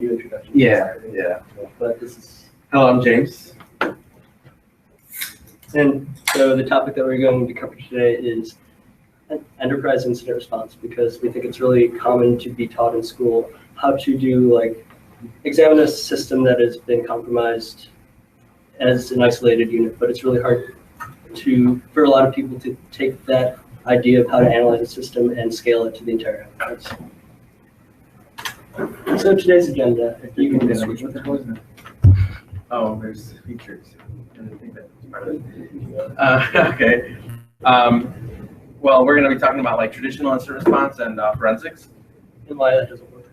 Introduction. Yeah. But this is, Hello, I'm James. and so the topic that we're going to cover today is enterprise incident response, because we think it's really common to be taught in school how to do examine a system that has been compromised as an isolated unit, but it's really hard for a lot of people to take that idea of how to analyze a system and scale it to the entire enterprise. So today's agenda, if you can switch with it. Oh, there's features. I didn't think that was part of it. Okay. Well, we're going to be talking about traditional incident response and forensics. And why that doesn't work.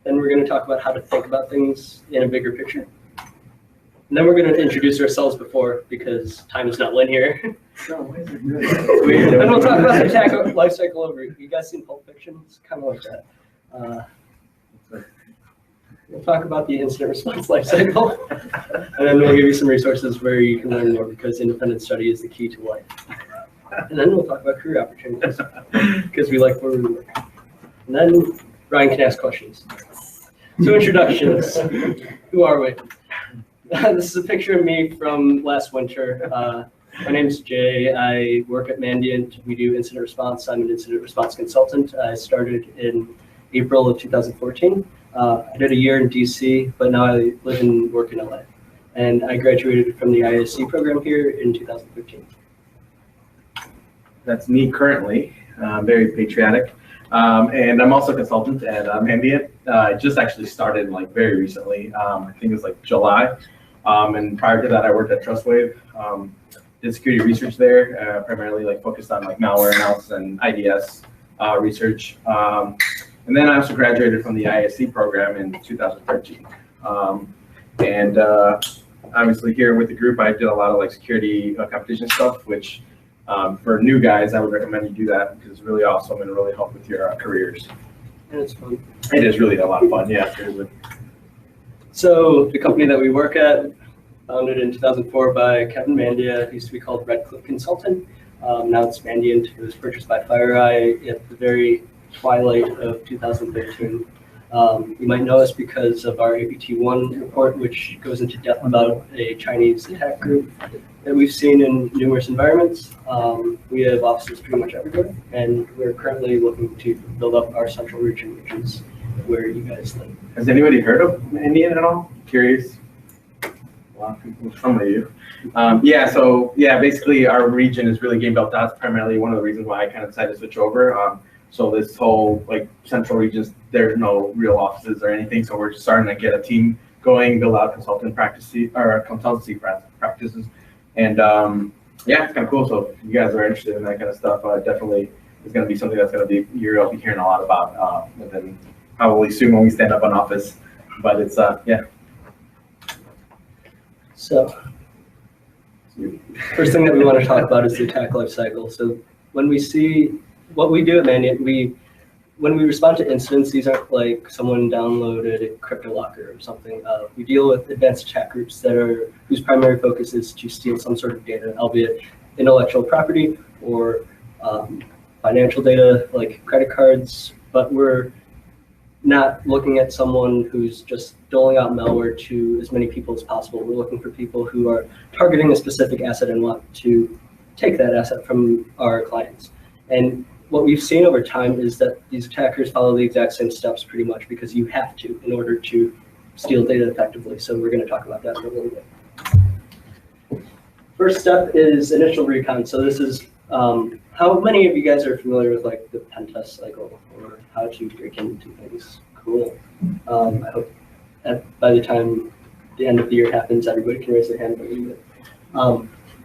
Then we're going to talk about how to think about things in a bigger picture. And then we're going to introduce ourselves because time is not linear. No, And we'll talk about the attack lifecycle over. You guys seen Pulp Fiction? It's kind of like that. We'll talk about the incident response lifecycle, and then we'll give you some resources where you can learn more, because independent study is the key to life. And then we'll talk about career opportunities, because we like where we work. And then Ryan can ask questions. So introductions. Who are we? This is a picture of me from last winter. My name's Jay. I work at Mandiant. We do incident response. I'm an incident response consultant. I started in April of 2014. I did a year in DC, but now I live and work in LA. And I graduated from the IASE program here in 2015. That's me currently. Very patriotic. And I'm also a consultant at Mandiant. I just actually started very recently. I think it was July. And prior to that, I worked at TrustWave. Did security research there, primarily focused on malware analysis and IDS research. And then I also graduated from the IASE program in 2013. And obviously here with the group, I did a lot of security competition stuff, which for new guys, I would recommend you do that, because it's really awesome and really help with your careers. And it's fun. It is really a lot of fun, yeah. Seriously. So the company that we work at, founded in 2004 by Kevin Mandia, it used to be called Red Cliff Consulting. Now it's Mandiant. It was purchased by FireEye at the very twilight of 2013. You might know us because of our APT1 report, which goes into depth about a Chinese attack group that we've seen in numerous environments. We have offices pretty much everywhere, and we're currently looking to build up our central region, which is where you guys live. Has anybody heard of Mandiant at all? Curious? A lot of people, some of you. Basically our region is really game built out. That's primarily one of the reasons why I kind of decided to switch over. So this whole central regions, there's no real offices or anything. So we're just starting to get a team going, build out consultancy practices, and it's kind of cool. So if you guys are interested in that kind of stuff, definitely is going to be something that's going to be you'll be hearing a lot about, and then probably soon when we stand up an office. But it's So first thing that we want to talk about is the attack lifecycle. So when we see what we do at Mandiant, when we respond to incidents, these aren't like someone downloaded a crypto locker or something. We deal with advanced attack groups whose primary focus is to steal some sort of data, albeit intellectual property or financial data like credit cards. But we're not looking at someone who's just doling out malware to as many people as possible. We're looking for people who are targeting a specific asset and want to take that asset from our clients. And what we've seen over time is that these attackers follow the exact same steps pretty much, because you have to in order to steal data effectively. So we're going to talk about that for a little bit. First step is initial recon. So this is how many of you guys are familiar with the pen test cycle, or how to break into things? Cool. I hope by the time the end of the year happens, everybody can raise their hand.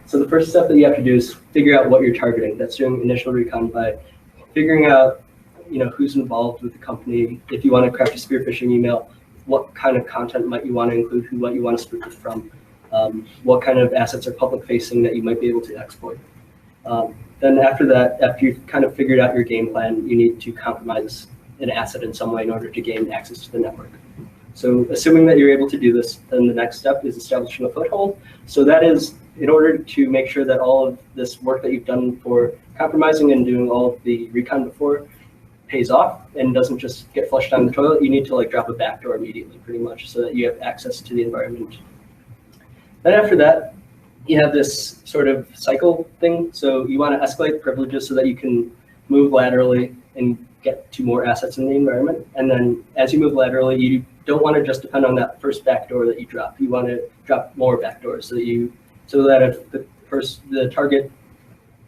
So the first step that you have to do is figure out what you're targeting. That's doing initial recon by figuring out, who's involved with the company. If you want to craft a spear phishing email, what kind of content might you want to include, what you want to spoof it from, what kind of assets are public facing that you might be able to exploit. Then after that, after you've kind of figured out your game plan, you need to compromise an asset in some way in order to gain access to the network. So assuming that you're able to do this, then the next step is establishing a foothold. So that is in order to make sure that all of this work that you've done for compromising and doing all of the recon before pays off and doesn't just get flushed down the toilet, you need to like drop a backdoor immediately, pretty much, so that you have access to the environment. Then after that, you have this sort of cycle thing. So you want to escalate privileges so that you can move laterally and get to more assets in the environment. And then as you move laterally, you don't want to just depend on that first backdoor that you drop. You want to drop more backdoors so that if the target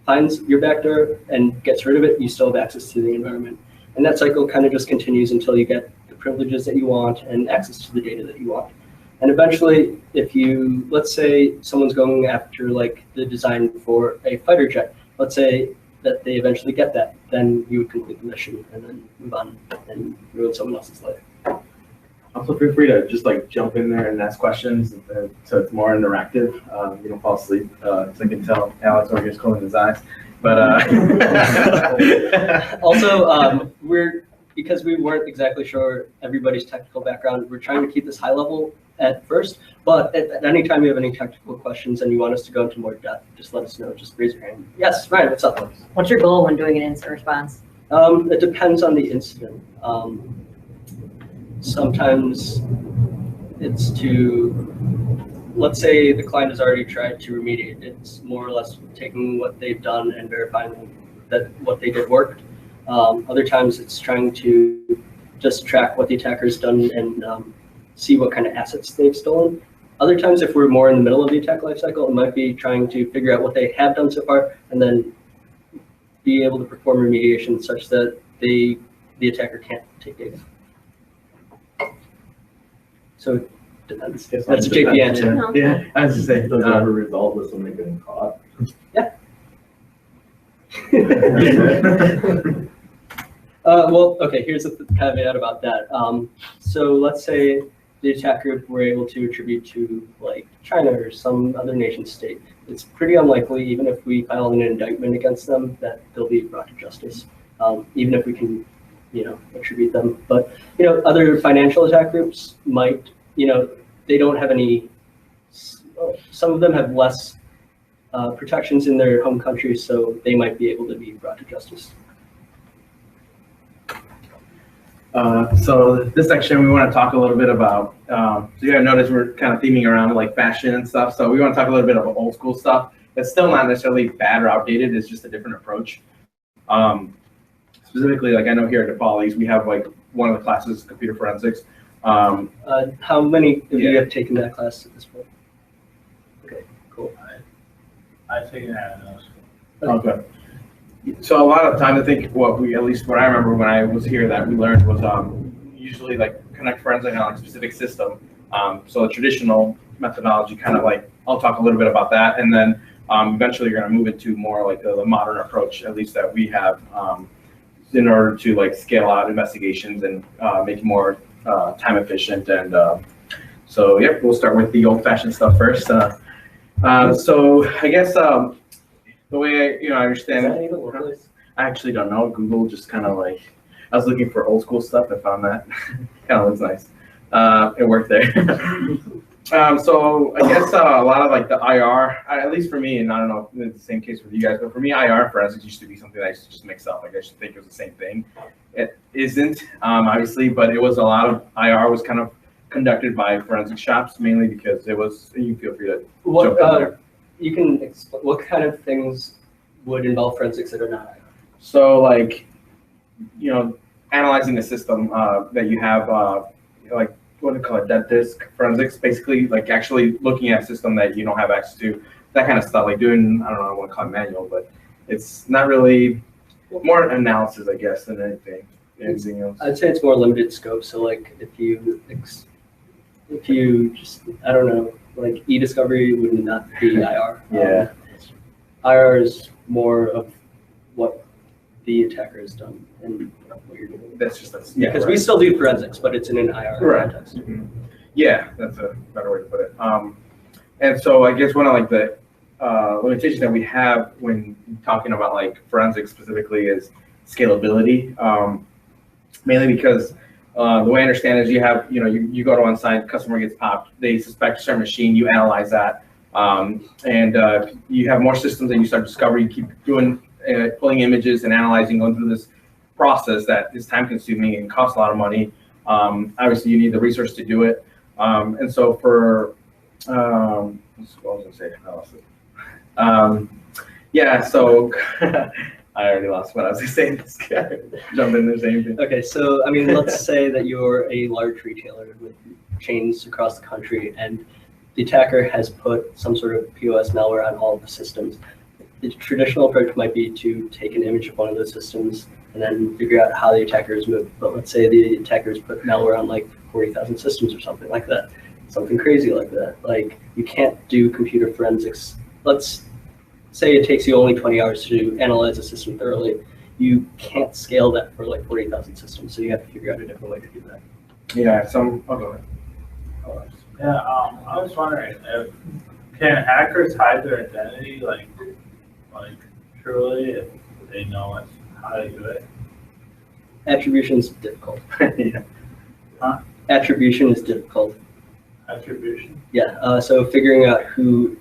finds your backdoor and gets rid of it, you still have access to the environment. And that cycle kind of just continues until you get the privileges that you want and access to the data that you want. And eventually, if you, let's say someone's going after like the design for a fighter jet, let's say that they eventually get that, then you would complete the mission and then move on and ruin someone else's life. Also, feel free to just like jump in there and ask questions, so it's more interactive. You don't fall asleep, so I can tell Alex over here is closing his eyes. But also, because we weren't exactly sure everybody's technical background, we're trying to keep this high level at first. But at any time you have any technical questions and you want us to go into more depth, just let us know. Just raise your hand. Yes, Ryan, what's up? What's your goal when doing an incident response? It depends on the incident. Sometimes it's to, let's say the client has already tried to remediate. It's more or less taking what they've done and verifying that what they did worked. Other times it's trying to just track what the attacker's done and see what kind of assets they've stolen. Other times, if we're more in the middle of the attack lifecycle, it might be trying to figure out what they have done so far and then be able to perform remediation such that the attacker can't take data. So it depends. That's a JP answer. No. yeah, I was just saying, Does it ever resolve with somebody getting caught? Yeah. Well, okay, here's a caveat about that. So let's say the attacker were able to attribute to like China or some other nation state. It's pretty unlikely, even if we file an indictment against them, that they'll be brought to justice, even if we can, attribute them. But, other financial attack groups might, they don't have any, some of them have less protections in their home countries, so they might be able to be brought to justice. So this section, we want to talk a little bit about, so you guys notice we're kind of theming around like fashion and stuff. So we want to talk a little bit about old school stuff. It's still not necessarily bad or outdated. It's just a different approach. Specifically, like I know here at DePauli's, we have like one of the classes, computer forensics. How many of you have taken that class at this point? Okay, cool. I think it has. Okay. So a lot of the time, I think at least what I remember when I was here that we learned was usually like connect forensic on a specific system. So a traditional methodology, kind of like, I'll talk a little bit about that. And then eventually you're going to move into more like the modern approach, at least that we have, in order to like scale out investigations and make it more time efficient. And so, yep, we'll start with the old fashioned stuff first. So I guess, the way I understand it, I actually don't know. Google just kind of like, I was looking for old school stuff. I found that kind of looks nice. It worked there. So I guess a lot of like the IR, at least for me, and I don't know if it's the same case with you guys, but for me, IR forensics used to be something that I used to just mix up. Like I used to think it was the same thing. It isn't, obviously, but it was a lot of IR was kind of conducted by forensic shops, mainly because it was, you feel free to jump in there. You can explain what kind of things would involve forensics that are not IR. So like, analyzing a system that you have, like what do you call it, dead disk forensics, basically like actually looking at a system that you don't have access to, that kind of stuff, like doing, I don't know, I want to call it manual, but it's not really, more analysis, I guess, than anything else. I'd say it's more limited scope. So like if you just, I don't know, like e-discovery would not be IR. Yeah. IR is more of what the attacker has done and what you're doing. That's just Because we still do forensics, but it's in an IR context. Mm-hmm. Yeah, that's a better way to put it. And so I guess one of like the limitations that we have when talking about like forensics specifically is scalability. Mainly because the way I understand is you have, you go to one site, customer gets popped, they suspect a certain machine, you analyze that, and you have more systems that you start discovering, you keep doing, pulling images and analyzing, going through this process that is time consuming and costs a lot of money. Obviously you need the resource to do it. And so for, what was I going to say? I lost it. Yeah, so I already lost what I was going to say. This guy jump in there, same thing. Okay, so I mean, let's say that you're a large retailer with chains across the country, and the attacker has put some sort of POS malware on all of the systems. The traditional approach might be to take an image of one of those systems and then figure out how the attacker is moved. But let's say the attackers put malware on like 40,000 systems or something like that, something crazy like that. Like, you can't do computer forensics. Let's say it takes you only 20 hours to analyze a system thoroughly. You can't scale that for like 40,000 systems, so you have to figure out a different way to do that. Yeah, I'll go ahead. Yeah, I was wondering, can hackers hide their identity, like truly, if they know how to do it? Attribution is difficult. Yeah. Huh? Attribution is difficult. Attribution? Yeah, so figuring out who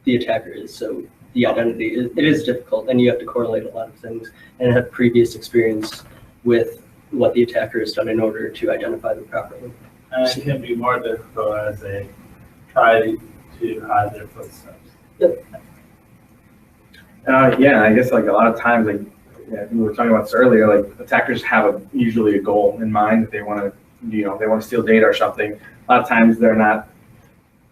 the attacker is, so the identity, it is difficult, and you have to correlate a lot of things and have previous experience with what the attacker has done in order to identify them properly. And it can be more difficult as they try to hide their footsteps. Yep. Yeah, I guess like a lot of times, like we were talking about this earlier, like attackers have usually a goal in mind that they want to, they want to steal data or something. A lot of times they're not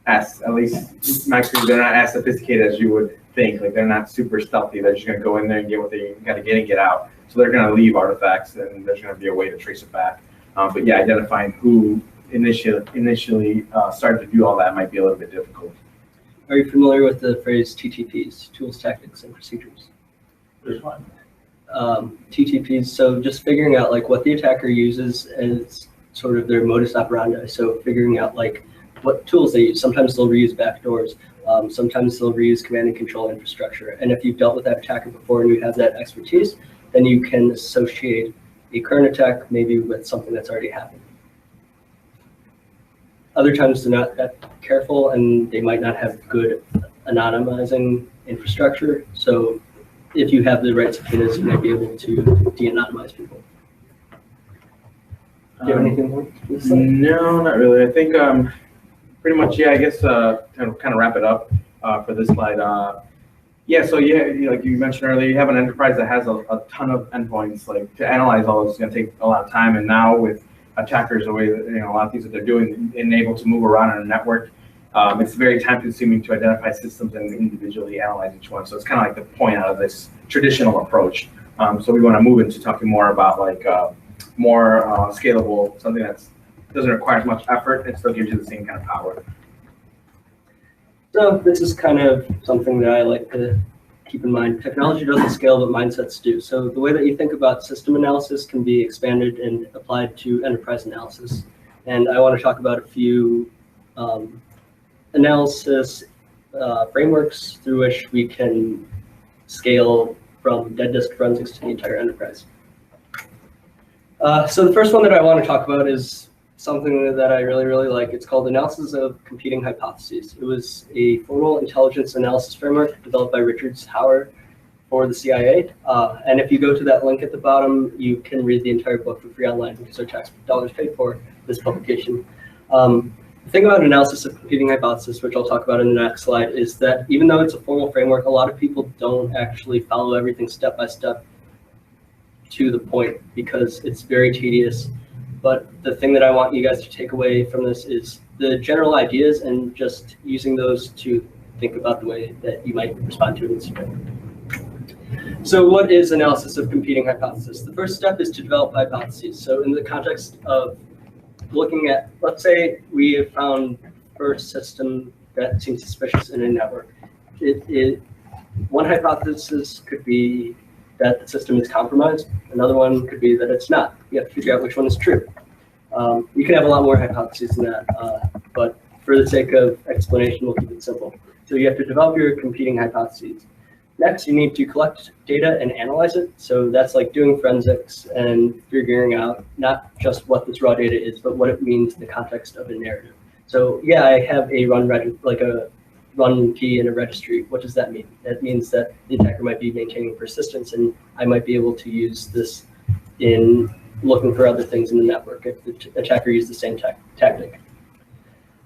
at least my experience, they're not as sophisticated as you would think. Like, they're not super stealthy. They're just going to go in there and get what they got to get and get out. So they're going to leave artifacts, and there's going to be a way to trace it back. But yeah, identifying who initially started to do all that might be a little bit difficult. Are you familiar with the phrase TTPs, tools, tactics, and procedures? Which one? TTPs, so just figuring out like what the attacker uses as sort of their modus operandi. So figuring out like what tools they use. Sometimes they'll reuse backdoors. Sometimes they'll reuse command and control infrastructure. And if you've dealt with that attacker before and you have that expertise, then you can associate a current attack maybe with something that's already happened. Other times they're not that careful, and they might not have good anonymizing infrastructure. So if you have the right subpoenas, you might be able to de-anonymize people. Do you have anything more? No, not really. I think pretty much, yeah, I guess to kind of wrap it up for this slide. Yeah, so yeah, like you mentioned earlier, you have an enterprise that has a ton of endpoints. Like, to analyze all this is going to take a lot of time, and now with attackers, the way that, a lot of things that they're doing and able to move around on a network, it's very time consuming to identify systems and individually analyze each one. So it's kind of like the point out of this traditional approach. So we want to move into talking more about like more scalable, something that doesn't require as much effort and still gives you the same kind of power. So this is kind of something that I like to keep in mind. Technology doesn't scale, but mindsets do. So the way that you think about system analysis can be expanded and applied to enterprise analysis. And I want to talk about a few analysis frameworks through which we can scale from dead disk forensics to the entire enterprise. So the first one that I want to talk about is something that I really, really like. It's called Analysis of Competing Hypotheses. It was a formal intelligence analysis framework developed by Richard Howard for the CIA. And if you go to that link at the bottom, you can read the entire book for free online because our tax dollars paid for this publication. The thing about analysis of competing hypotheses, which I'll talk about in the next slide, is that even though it's a formal framework, a lot of people don't actually follow everything step by step to the point because it's very tedious. But the thing that I want you guys to take away from this is the general ideas and just using those to think about the way that you might respond to an incident. So what is analysis of competing hypotheses? The first step is to develop hypotheses. So in the context of looking at, let's say we have found first system that seems suspicious in a network. One hypothesis could be that the system is compromised. Another one could be that it's not. You have to figure out which one is true. You can have a lot more hypotheses than that, but for the sake of explanation, we'll keep it simple. So you have to develop your competing hypotheses. Next, you need to collect data and analyze it. So that's like doing forensics and figuring out not just what this raw data is, but what it means in the context of a narrative. So yeah, I have a run key in a registry. What does that mean? That means that the attacker might be maintaining persistence, and I might be able to use this in looking for other things in the network if the attacker used the same tactic.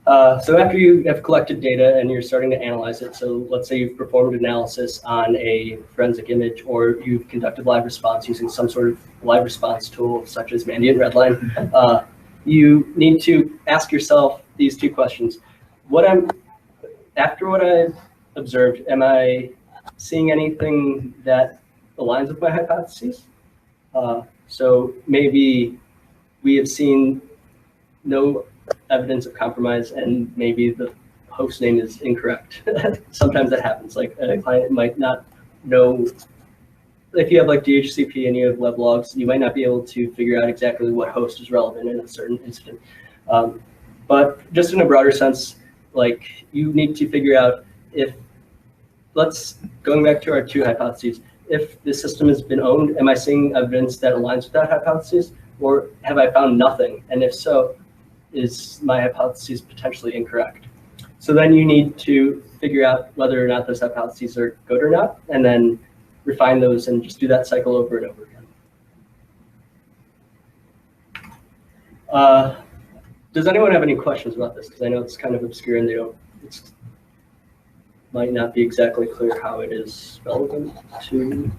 So after you have collected data and you're starting to analyze it, so let's say you've performed analysis on a forensic image, or you've conducted live response using some sort of live response tool such as Mandiant Redline, you need to ask yourself these two questions. After what I've observed, am I seeing anything that aligns with my hypotheses? So maybe we have seen no evidence of compromise, and maybe the host name is incorrect. Sometimes that happens. Like a client might not know. If you have like DHCP and you have web logs, you might not be able to figure out exactly what host is relevant in a certain incident. But just in a broader sense, like you need to figure out if, going back to our two hypotheses, if the system has been owned, am I seeing evidence that aligns with that hypothesis, or have I found nothing? And if so, is my hypothesis potentially incorrect? So then you need to figure out whether or not those hypotheses are good or not, and then refine those and just do that cycle over and over again. Does anyone have any questions about this? Because I know it's kind of obscure and it might not be exactly clear how it is relevant to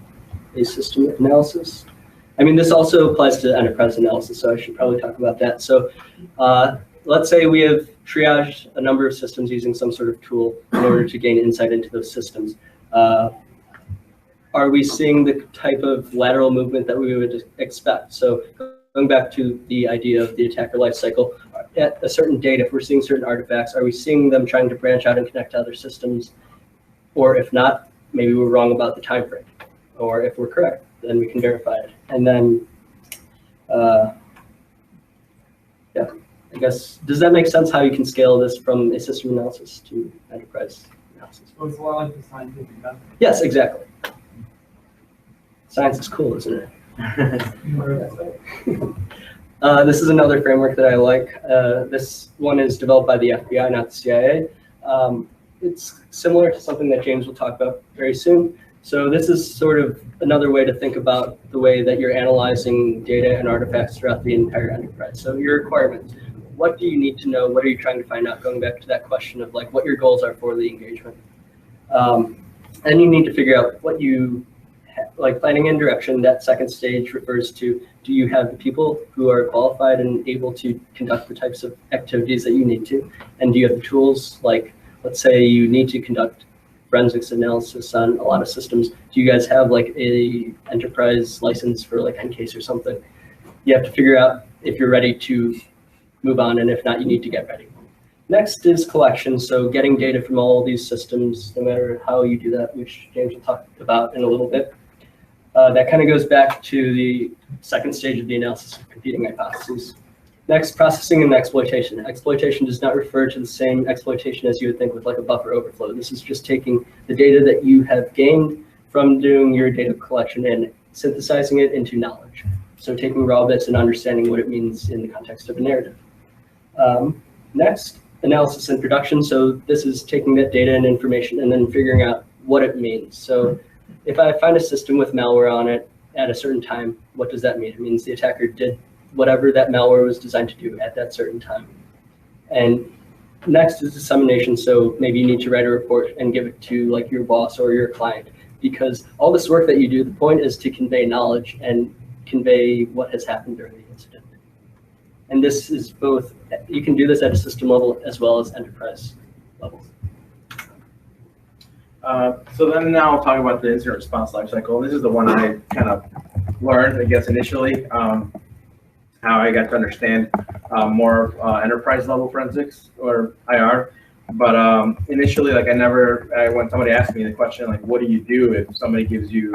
a system analysis. I mean, this also applies to enterprise analysis, so I should probably talk about that. So let's say we have triaged a number of systems using some sort of tool in order to gain insight into those systems. Are we seeing the type of lateral movement that we would expect? So going back to the idea of the attacker lifecycle, at a certain date, if we're seeing certain artifacts, are we seeing them trying to branch out and connect to other systems? Or if not, maybe we're wrong about the time frame. Or if we're correct, then we can verify it. And then, yeah, I guess, does that make sense how you can scale this from a system analysis to enterprise analysis? So it's a lot like the scientific method. Yes, exactly. Science is cool, isn't it? This is another framework that I like. This one is developed by the FBI, not the CIA. It's similar to something that James will talk about very soon. So this is sort of another way to think about the way that you're analyzing data and artifacts throughout the entire enterprise. So your requirements, what do you need to know? What are you trying to find out? Going back to that question of like what your goals are for the engagement. And you need to figure out what you like planning and direction. That second stage refers to, do you have the people who are qualified and able to conduct the types of activities that you need to? And do you have the tools? Like, let's say you need to conduct forensics analysis on a lot of systems. Do you guys have like a enterprise license for like NCASE or something? You have to figure out if you're ready to move on, and if not, you need to get ready. Next is collection. So getting data from all these systems, no matter how you do that, which James will talk about in a little bit. That kind of goes back to the second stage of the analysis of competing hypotheses. Next, processing and exploitation. Exploitation does not refer to the same exploitation as you would think with like a buffer overflow. This is just taking the data that you have gained from doing your data collection and synthesizing it into knowledge. So taking raw bits and understanding what it means in the context of a narrative. Next, analysis and production. So this is taking that data and information and then figuring out what it means. So if I find a system with malware on it at a certain time, what does that mean? It means the attacker did whatever that malware was designed to do at that certain time. And next is dissemination. So maybe you need to write a report and give it to like your boss or your client, because all this work that you do, the point is to convey knowledge and convey what has happened during the incident. And this is both, you can do this at a system level as well as enterprise levels. So then now I'll talk about the incident response lifecycle. This is the one I kind of learned, I guess, initially, how I got to understand more enterprise level forensics or IR. But initially, like when somebody asked me the question, like, what do you do if somebody gives you,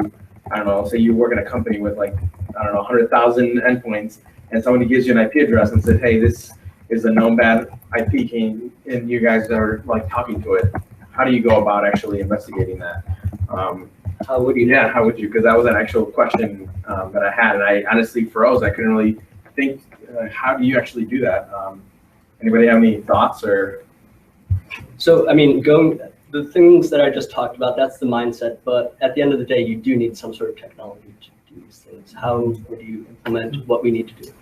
I don't know, say you work in a company with like, I don't know, 100,000 endpoints, and somebody gives you an IP address and says, hey, this is a known bad IP key, and you guys are like talking to it. How do you go about actually investigating that? How would you? Yeah, how would you? Because that was an actual question that I had, and I honestly froze. I couldn't really think, how do you actually do that? Anybody have any thoughts or? So, I mean, the things that I just talked about, that's the mindset, but at the end of the day, you do need some sort of technology to do do these things? How would you implement what we need to do?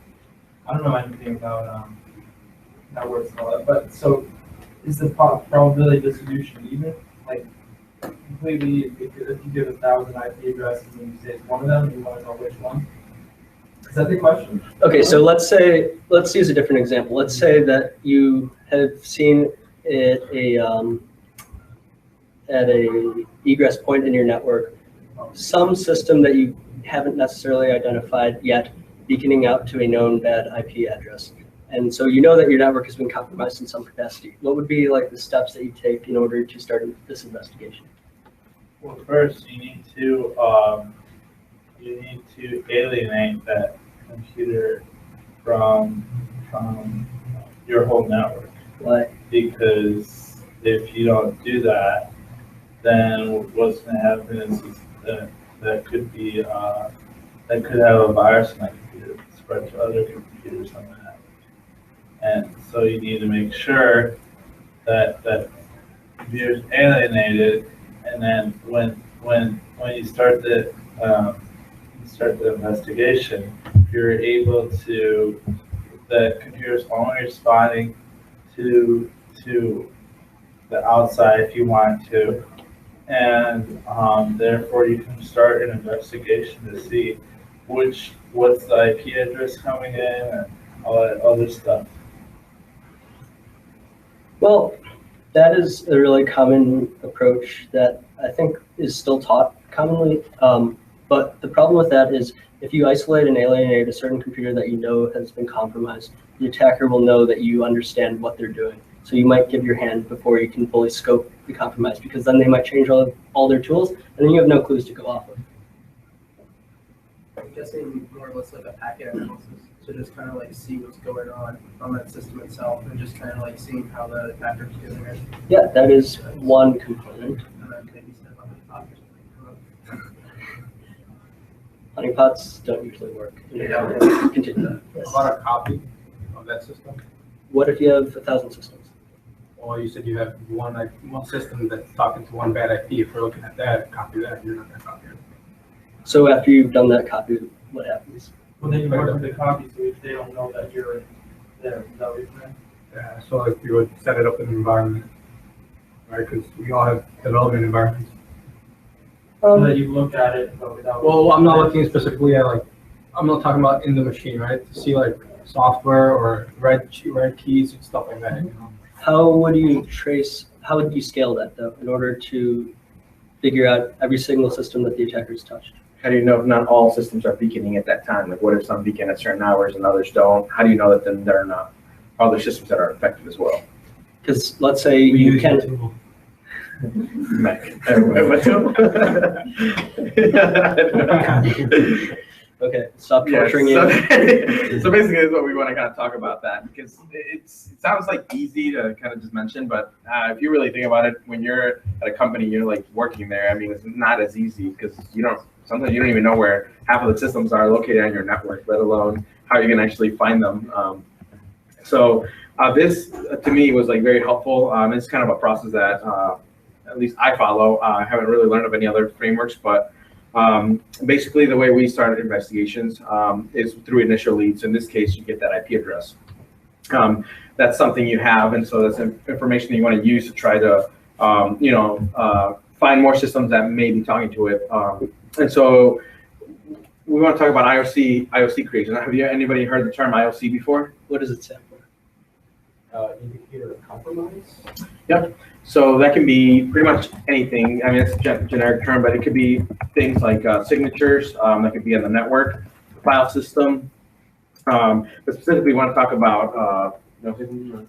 I don't know anything about networks and all that, but so is the probability distribution even? Like completely, if you give 1,000 IP addresses and you say it's one of them, you want to know which one? Is that the question? Okay, so let's use a different example. Let's say that you have seen it at a egress point in your network, some system that you haven't necessarily identified yet beaconing out to a known bad IP address. And so you know that your network has been compromised in some capacity. What would be like the steps that you take in order to start this investigation? Well, first you need to alienate that computer from your whole network. Why? Because if you don't do that, then what's going to happen is that could be that could have a virus in that computer spread to other computers on the network. And so you need to make sure that that computer is alienated, and then when you start the investigation, you're able to, the computer's only responding to the outside if you want to, and therefore you can start an investigation to see what's the IP address coming in and all that other stuff. Well, that is a really common approach that I think is still taught commonly. But the problem with that is if you isolate and alienate a certain computer that you know has been compromised, the attacker will know that you understand what they're doing. So you might give your hand before you can fully scope the compromise, because then they might change all their tools, and then you have no clues to go off of. I'm guessing more or less like a packet analysis. So just kind of like see what's going on that system itself, and just kind of like seeing how the attacker's doing it. Yeah, that is one component. And then maybe set up a topic or something. Honeypots don't usually work. Yeah. Continue. Yes. About a copy of that system? What if you have 1,000 systems? Or you said you have one system that's talking to one bad IP. If we're looking at that, copy that, you're not going to copy it. So after you've done that copy, what happens? Well, then you work with the copy, so if they don't know that you're there, is that what you're saying? Yeah, so like you would set it up in an environment, right? Because we all have development environments. So that you look at it, but without. Well, I'm not looking specifically at like, I'm not talking about in the machine, right? To see like software or red keys and stuff like that, you know? How would you scale that though, in order to figure out every single system that the attackers touched? How do you know if not all systems are beaconing at that time? Like what if some beacon at certain hours and others don't? How do you know that then there are not other systems that are affected as well? Because let's say you can. Mac. Okay, stop torturing so, you. So basically, is what we want to kind of talk about that, because it sounds like easy to kind of just mention, but if you really think about it, when you're at a company, you're like working there. I mean, it's not as easy because sometimes you don't even know where half of the systems are located on your network, let alone how you can actually find them. So this to me was like very helpful. It's kind of a process that at least I follow. I haven't really learned of any other frameworks, but basically the way we started investigations is through initial leads. In this case, you get that IP address. That's something you have, and so that's information that you want to use to try to find more systems that may be talking to it. And so we want to talk about IOC creation. Have anybody heard the term IOC before? What does it stand for? Indicator of compromise? Yep. So that can be pretty much anything. I mean, it's a generic term, but it could be things like signatures that could be on the network, file system. But specifically, we want to talk about.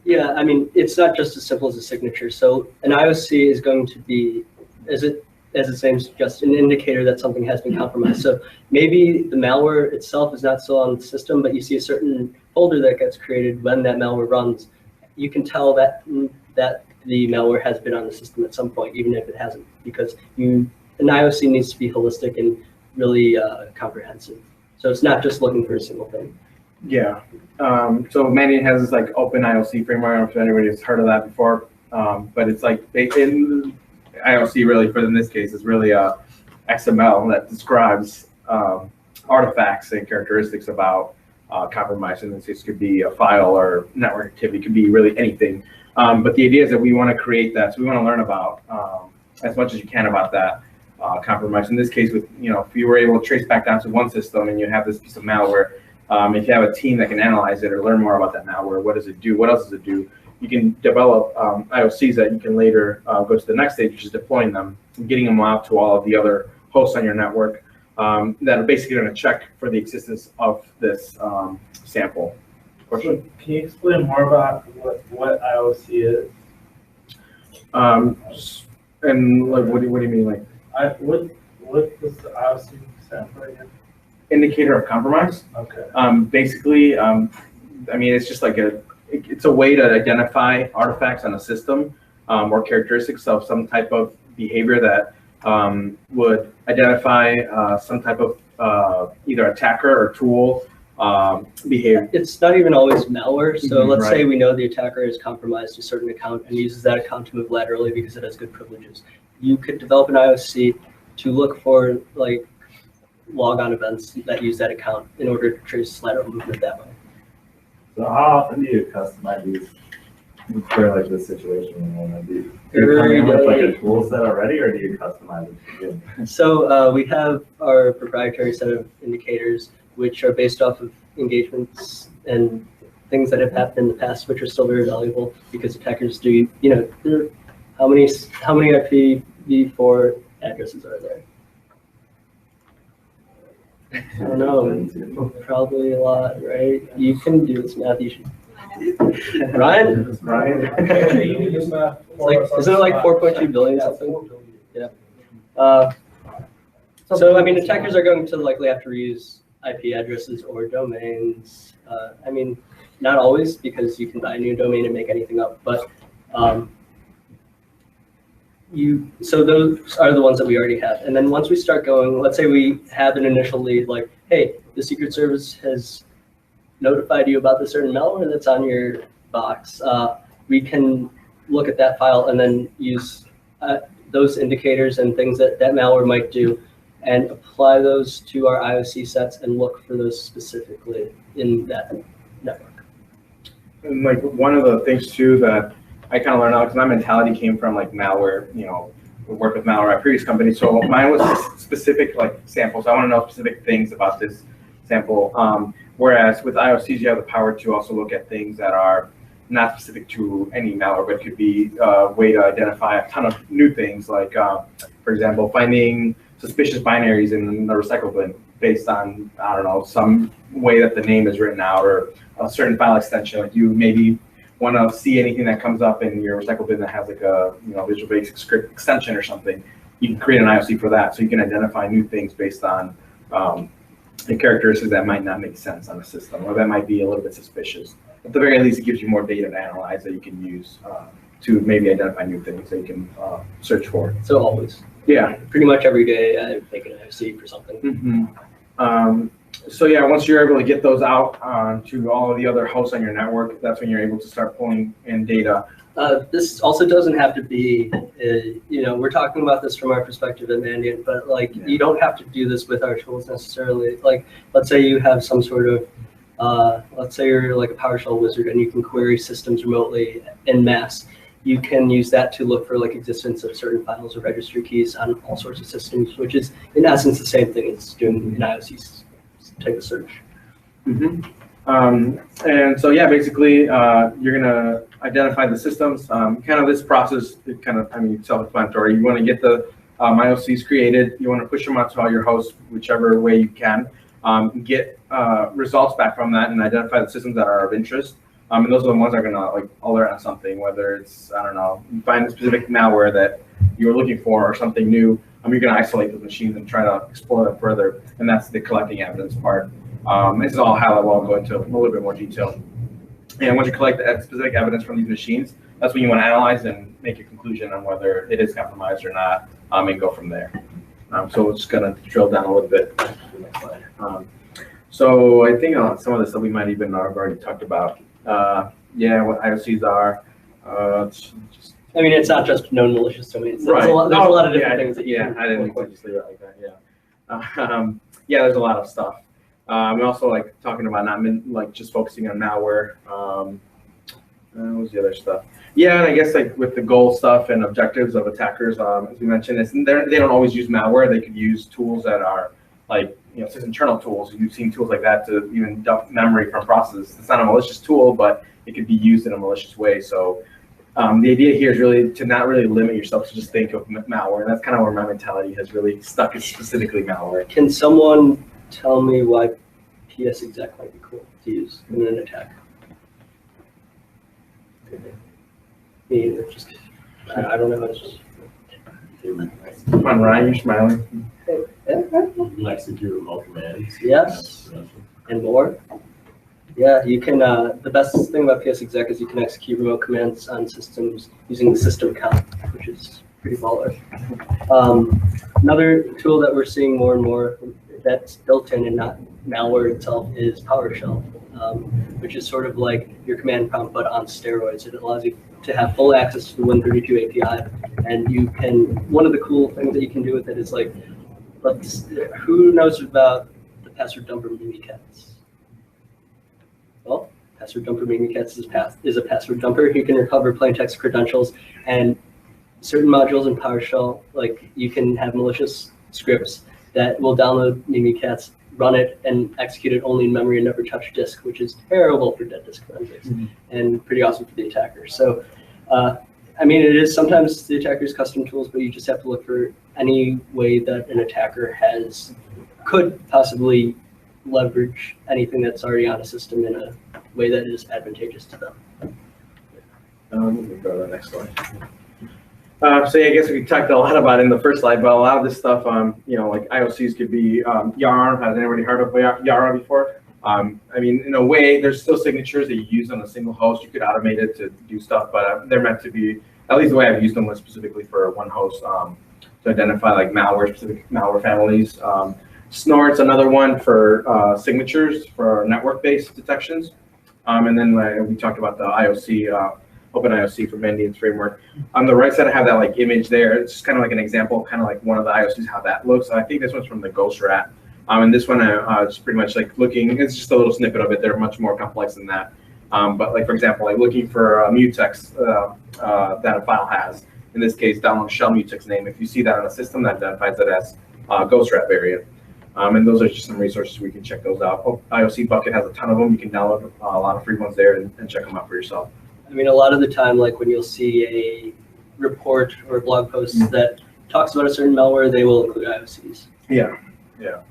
Yeah, I mean, it's not just as simple as a signature. So an IOC is going to be, as its name suggests, an indicator that something has been compromised. So maybe the malware itself is not still on the system, but you see a certain folder that gets created when that malware runs. You can tell that the malware has been on the system at some point, even if it hasn't, because an IOC needs to be holistic and really comprehensive. So it's not just looking for a single thing. Yeah. So Mandiant has this like open IOC framework. I don't know if anybody has heard of that before, but it's like in IOC really, in this case, is really XML that describes artifacts and characteristics about compromise. And this could be a file or network activity, it could be really anything. But the idea is that we want to create that, so we want to learn about as much as you can about that compromise. In this case, with if you were able to trace back down to one system and you have this piece of malware, if you have a team that can analyze it or learn more about that malware, what does it do? What else does it do? You can develop IOCs that you can later go to the next stage, which is deploying them and getting them out to all of the other hosts on your network that are basically going to check for the existence of this sample. Question? Can you explain more about what IOC is? And like, what do you mean, like? What does the IOC stand for again? Indicator of compromise. Okay. Basically, I mean, it's just like it's a way to identify artifacts on a system or characteristics of some type of behavior that would identify some type of either attacker or tool behavior. It's not even always malware. So let's right. say we know the attacker has compromised a certain account and uses that account to move laterally because it has good privileges. You could develop an IOC to look for like logon events that use that account in order to trace lateral movement that way. So how often do you customize these for like this situation you want to do? Do you come Every in with like day. a tool set already, or do you customize it? So we have our proprietary set of indicators, which are based off of engagements and things that have happened in the past, which are still very valuable because attackers do, how many IPv4 addresses are there? I don't know, probably a lot, right? You can do this math, you should. Ryan? Right? It's like, isn't it like 4.2 billion something? Yeah. So I mean, attackers are going to likely have to reuse IP addresses or domains. I mean, not always, because you can buy a new domain and make anything up, but so those are the ones that we already have. And then once we start going, let's say we have an initial lead, like, hey, the Secret Service has notified you about the certain malware that's on your box. We can look at that file and then use those indicators and things that that malware might do and apply those to our IOC sets and look for those specifically in that network. And like one of the things too that I kind of learned out, because my mentality came from like malware, we worked with malware at previous companies. So mine was specific like samples. I want to know specific things about this sample. Whereas with IOCs, you have the power to also look at things that are not specific to any malware, but could be a way to identify a ton of new things. Like, for example, finding suspicious binaries in the recycle bin based on, I don't know, some way that the name is written out or a certain file extension. Like you maybe want to see anything that comes up in your recycle bin that has like a Visual Basic script extension or something. You can create an IOC for that, so you can identify new things based on the characteristics that might not make sense on the system, or that might be a little bit suspicious. At the very least, it gives you more data to analyze that you can use to maybe identify new things that you can search for. So always. Yeah. Pretty much every day I make an IOC for something. Mm-hmm. So yeah, once you're able to get those out to all of the other hosts on your network, that's when you're able to start pulling in data. This also doesn't have to be, we're talking about this from our perspective at Mandiant, but like you don't have to do this with our tools necessarily. Like, let's say you have some sort of, let's say you're like a PowerShell wizard and you can query systems remotely en masse. You can use that to look for like existence of certain files or registry keys on all sorts of systems, which is in essence the same thing as doing an IOC type of search. Mm-hmm. And so yeah, basically you're gonna identify the systems. Kind of this process, self-explanatory. You want to get the IOCs created. You want to push them out to all your hosts, whichever way you can. Get results back from that and identify the systems that are of interest. And those are the ones that are gonna like alert on something, whether it's, I don't know, you find a specific malware that you're looking for or something new. You're gonna isolate those machines and try to explore them further. And that's the collecting evidence part. This is all how I'll go into a little bit more detail. And once you collect the specific evidence from these machines, that's when you want to analyze and make a conclusion on whether it is compromised or not, and go from there. So we're just gonna drill down a little bit. So I think some of the stuff we might even have already talked about. Yeah, what IOCs are. I mean, it's not just known malicious domains. Right. There's a lot of different things that you can. I didn't look for. just leave it like that. Yeah. Yeah, there's a lot of stuff. I'm also like talking about not like just focusing on malware. What was the other stuff? Yeah, and I guess like with the goal stuff and objectives of attackers, as we mentioned, they don't always use malware. They could use tools that are like, just internal tools. You've seen tools like that to even dump memory from processes. It's not a malicious tool, but it could be used in a malicious way. So the idea here is really to not really limit yourself to just think of malware. And that's kind of where my mentality has really stuck, is specifically malware. Can someone tell me why PS exec might be cool to use in an attack? Me either. Just I don't know. It's just, Come on, Ryan, you're smiling. You execute remote commands. Yes, and more. Yeah, you can. The best thing about PS exec is you can execute remote commands on systems using the system count, which is pretty baller. Another tool that we're seeing more and more that's built in and not malware itself is PowerShell, which is sort of like your command prompt but on steroids. It allows you to have full access to the Win32 API, and you can. One of the cool things that you can do with it is like, who knows about the password dumper Mimikatz? Well, password dumper Mimikatz is a password dumper. You can recover plain text credentials, and certain modules in PowerShell, like you can have malicious scripts that will download Mimikatz, run it, and execute it only in memory and never touch disk, which is terrible for dead disk forensics and pretty awesome for the attacker. So, I mean, it is sometimes the attacker's custom tools, but you just have to look for any way that an attacker could possibly leverage anything that's already on a system in a way that is advantageous to them. Let me go to the next slide. So yeah, I guess we talked a lot about it in the first slide, but a lot of this stuff, like IOCs could be YARN. Has anybody heard of YARN before? I mean, in a way, there's still signatures that you use on a single host. You could automate it to do stuff, but they're meant to be, at least the way I've used them was specifically for one host to identify like specific malware families. Snort's another one for signatures for network-based detections. And then we talked about the IOC, Open IOC for Mandiant's framework. On the right side, I have that like image there. It's just kind of like an example, kind of like one of the IOCs, how that looks. I think this one's from the Ghost Rat. And this one, it's pretty much like looking, it's just a little snippet of it. They're much more complex than that. But like, for example, like looking for a mutex that a file has. In this case, download shell mutex name. If you see that on a system, that identifies it as Ghost Rat variant. And those are just some resources we can check those out. IOC Bucket has a ton of them. You can download a lot of free ones there and check them out for yourself. I mean, a lot of the time, like when you'll see a report or a blog post that talks about a certain malware, they will include IOCs. Yeah, yeah.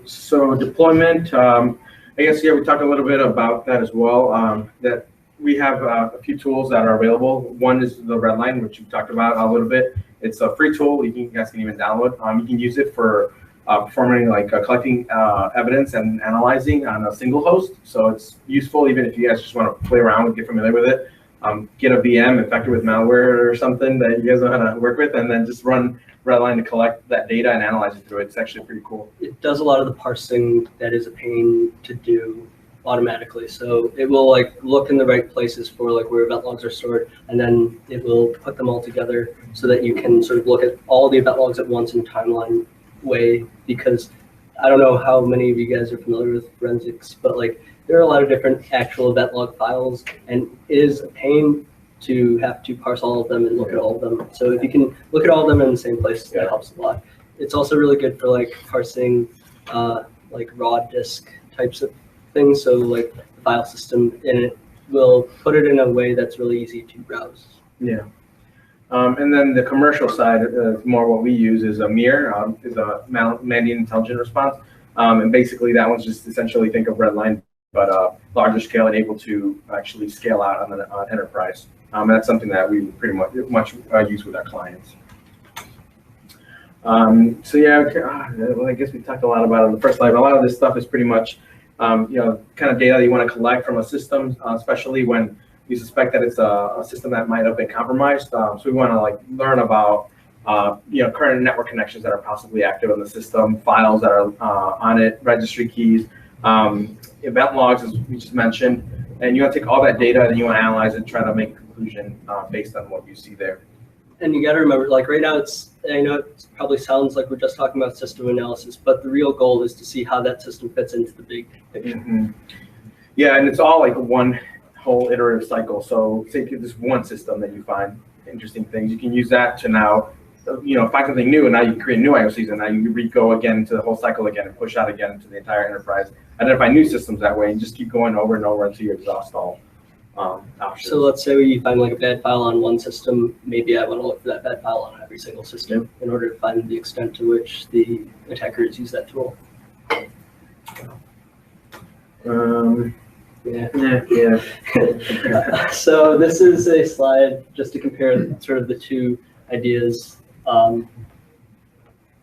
So deployment, I guess, yeah, we talked a little bit about that as well, that we have a few tools that are available. One is the Redline, which we talked about a little bit. It's a free tool you guys can even download. You can use it for performing like collecting evidence and analyzing on a single host. So it's useful even if you guys just want to play around and get familiar with it. Get a VM infected with malware or something that you guys know how to work with, and then just run Redline to collect that data and analyze it through it. It's actually pretty cool. It does a lot of the parsing that is a pain to do automatically. So it will like look in the right places for like where event logs are stored, and then it will put them all together so that you can sort of look at all the event logs at once in timeline way. Because I don't know how many of you guys are familiar with forensics, but like there are a lot of different actual event log files, and it is a pain to have to parse all of them and look at all of them. So if you can look at all of them in the same place, that helps a lot. It's also really good for like parsing like raw disk types of things. So like the file system, and it will put it in a way that's really easy to browse. Yeah. And then the commercial side, more what we use is a MIR, is a Mandiant Intelligent Response. And basically that one's just essentially think of Redline, but larger scale and able to actually scale out on the enterprise. And that's something that we pretty much use with our clients. So yeah, well, I guess we talked a lot about it in the first slide, but a lot of this stuff is pretty much, kind of data that you want to collect from a system, especially when you suspect that it's a system that might have been compromised. So we want to like learn about, current network connections that are possibly active on the system, files that are on it, registry keys, event logs, as we just mentioned. And you want to take all that data and you want to analyze it, try to make a conclusion based on what you see there. And you got to remember, like right now, I know it probably sounds like we're just talking about system analysis, but the real goal is to see how that system fits into the big picture. Mhm. Yeah, and it's all like one whole iterative cycle. So say there's one system that you find interesting things, you can use that to now, find something new, and now you can create new IOCs, and now you go again into the whole cycle again and push out again into the entire enterprise. Identify new systems that way, and just keep going over and over until you exhaust all options. So let's say you find like a bad file on one system, maybe I want to look for that bad file on every single system in order to find the extent to which the attackers use that tool. Yeah. So this is a slide just to compare sort of the two ideas.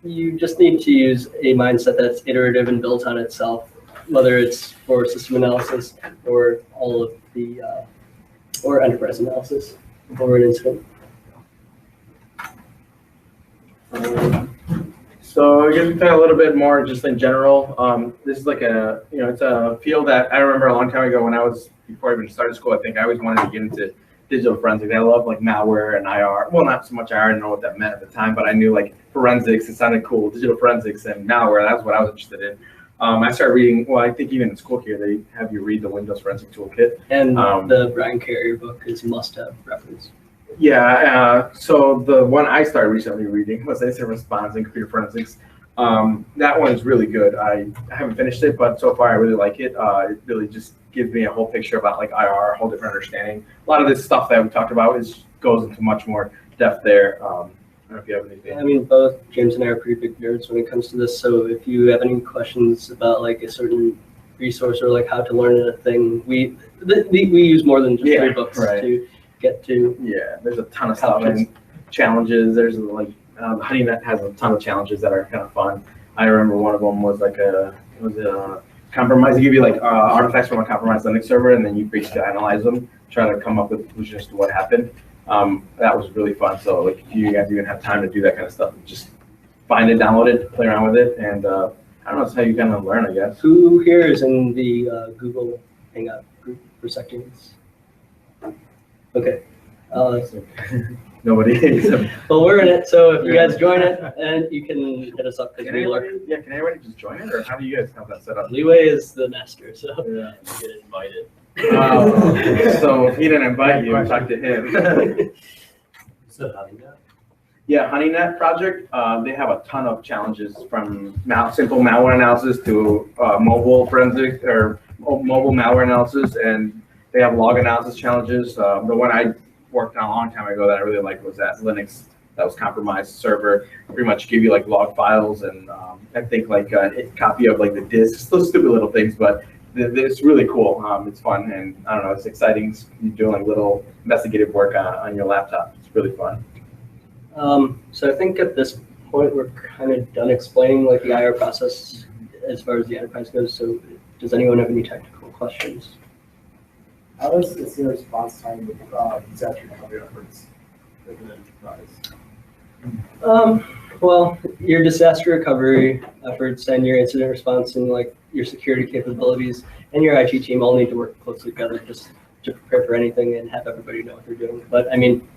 You just need to use a mindset that's iterative and built on itself, whether it's for system analysis or all of the or enterprise analysis or an incident. So I guess kind of a little bit more just in general. This is like it's a field that I remember a long time ago before I even started school. I think I always wanted to get into digital forensics. I love like malware and IR. Well, not so much IR. I didn't know what that meant at the time, but I knew like forensics. It sounded cool. Digital forensics and malware. That's what I was interested in. I started reading. Well, I think even in school here they have you read the Windows Forensic Toolkit. And the Brian Carrier book is must-have reference. Yeah, so the one I started recently reading was Incident Response and Computer Forensics. That one is really good. I haven't finished it, but so far I really like it. It really just gives me a whole picture about like IR, a whole different understanding. A lot of this stuff that we talked about goes into much more depth there. I don't know if you have anything. I mean, both James and I are pretty big nerds when it comes to this. So if you have any questions about like a certain resource or like how to learn a thing, we use more than just 3 books to get to. Yeah, there's a ton of stuff and challenges. There's like HoneyNet has a ton of challenges that are kind of fun. I remember one of them was like a compromise. They give you like artifacts from a compromised Linux server, and then you basically analyze them, try to come up with conclusions to what happened. That was really fun. So like if you guys even have time to do that kind of stuff, just find it, download it, play around with it, and I don't know, that's how you kind of learn, I guess. Who here is in the Google Hangout group for Sectings? Okay. Nobody. Well, we're in it, so if you guys join it, and you can hit us up. Can anybody just join it, or how do you guys have that set up? Leeway is the master, so Yeah, you get invited. So if he didn't invite you, talk to him. So HoneyNet? Yeah, HoneyNet project, they have a ton of challenges from simple malware analysis to mobile forensic or mobile malware analysis, and they have log analysis challenges. The one I worked on a long time ago that I really liked was that Linux that was compromised server. Pretty much give you like log files and I think like a copy of like the disks, those stupid little things, but it's really cool. It's fun, and I don't know, it's exciting. You're doing like little investigative work on your laptop. It's really fun. So I think at this point we're kind of done explaining like the IR process as far as the enterprise goes. So does anyone have any technical questions? How does incident response time with disaster recovery efforts with an enterprise? Well, your disaster recovery efforts and your incident response and like your security capabilities and your IT team all need to work closely together just to prepare for anything and have everybody know what they're doing. But I mean,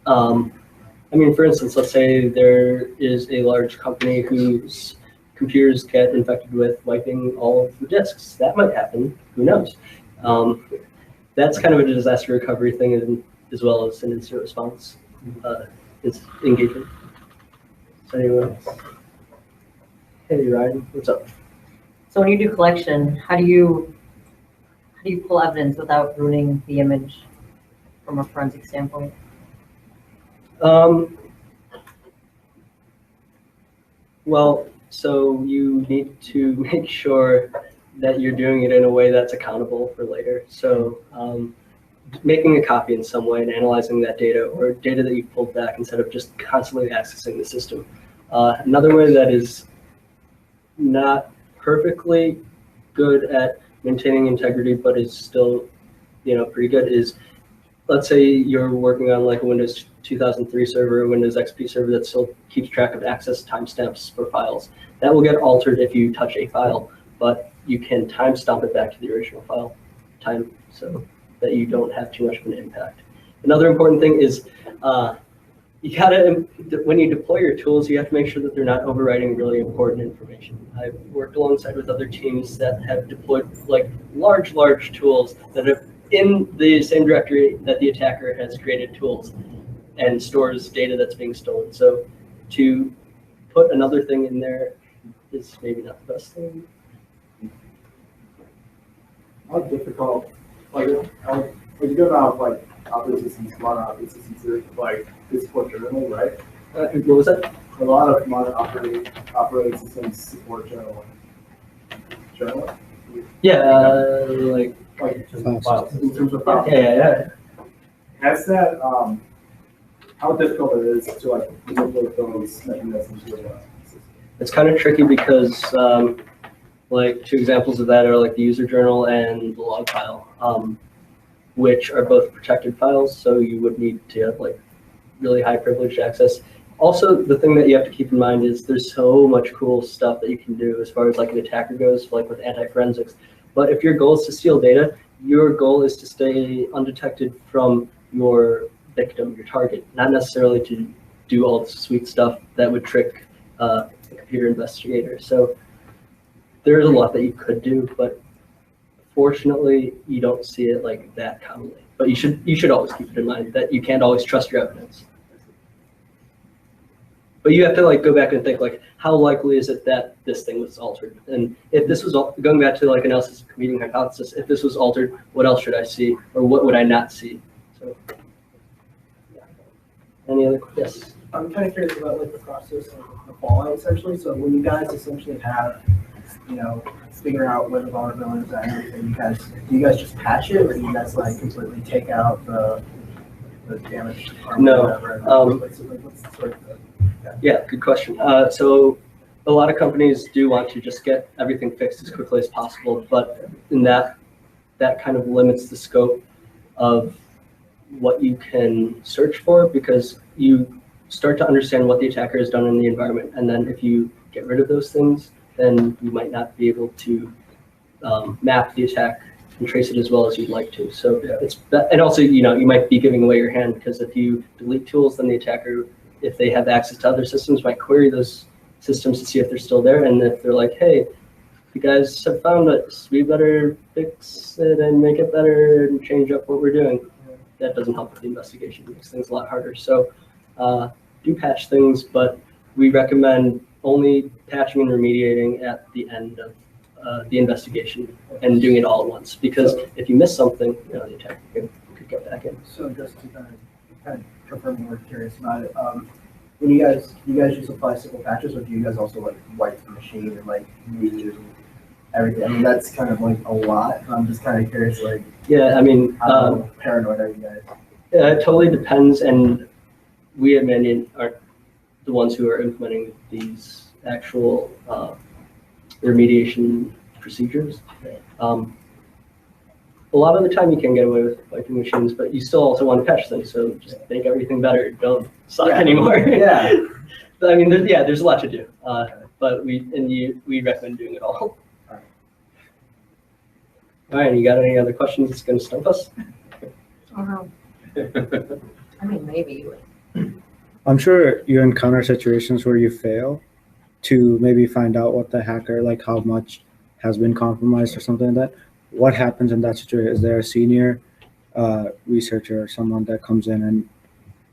for instance, let's say there is a large company whose computers get infected with wiping all of the disks. That might happen. Who knows? That's kind of a disaster recovery thing as well as an incident response engagement. So anyone else? Hey, Ryan, what's up? So when you do collection, how do you pull evidence without ruining the image from a forensic standpoint? Well, so you need to make sure that you're doing it in a way that's accountable for later. So making a copy in some way and analyzing that data or data that you pulled back instead of just constantly accessing the system. Another way that is not perfectly good at maintaining integrity, but is still, pretty good is, let's say you're working on like a Windows 2003 server, a Windows XP server that still keeps track of access timestamps for files. That will get altered if you touch a file, but you can timestamp it back to the original file so that you don't have too much of an impact. Another important thing is you gotta, when you deploy your tools, you have to make sure that they're not overwriting really important information. I've worked alongside with other teams that have deployed like large tools that are in the same directory that the attacker has created tools and stores data that's being stolen. So to put another thing in there is maybe not the best thing. How difficult, like, you don't have like operating systems, modern operating systems, like this support journal, right? What was that? A lot of modern operating systems support journal. Yeah, like in terms of files. yeah. Has that how difficult it is to like manipulate those mechanisms with system? It's kind of tricky because like two examples of that are like the user journal and the log file, which are both protected files. So you would need to have like really high privileged access. Also, the thing that you have to keep in mind is there's so much cool stuff that you can do as far as like an attacker goes, like with anti-forensics. But if your goal is to steal data, your goal is to stay undetected from your victim, your target, not necessarily to do all the sweet stuff that would trick a computer investigator. So there's a lot that you could do, but fortunately, you don't see it like that commonly. But you should always keep it in mind that you can't always trust your evidence. But you have to like go back and think like, how likely is it that this thing was altered? And if this was going back to like analysis of competing hypothesis, if this was altered, what else should I see, or what would I not see? So, yeah. Any other questions? I'm kind of curious about like the process of the fallout essentially. So when you guys essentially have, you know, figure out where the vulnerabilities are and everything, do you guys just patch it, or do you guys like completely take out the damage or No. whatever? What's the sort of Yeah, good question. So a lot of companies do want to just get everything fixed as quickly as possible, but in that kind of limits the scope of what you can search for, because you start to understand what the attacker has done in the environment, and then if you get rid of those things, then you might not be able to map the attack and trace it as well as you'd like to. So and also, you know, you might be giving away your hand, because if you delete tools, then the attacker, if they have access to other systems, might query those systems to see if they're still there. And if they're like, hey, you guys have found us, we better fix it and make it better and change up what we're doing. That doesn't help with the investigation. It makes things a lot harder. So do patch things, but we recommend only patching and remediating at the end of the investigation and doing it all at once. Because if you miss something, you know, the attacker could get back in. So just to kind of confirm, we're curious about it. When you guys just apply simple patches, or do you guys also like wipe the machine and like redo everything? I mean, that's kind of like a lot. I'm just kind of curious, like, yeah, I mean, how paranoid are you guys? It totally depends, and we at Mandiant aren't the ones who are implementing these actual remediation procedures. A lot of the time you can get away with wiping machines, but you still also want to patch them, so just make everything better. Don't suck anymore. Yeah. But I mean, there's a lot to do, but we recommend doing it all. All right, you got any other questions that's going to stump us? I mean, maybe. I'm sure you encounter situations where you fail to maybe find out what the hacker, like how much has been compromised or something like that. What happens in that situation? Is there a senior researcher or someone that comes in and,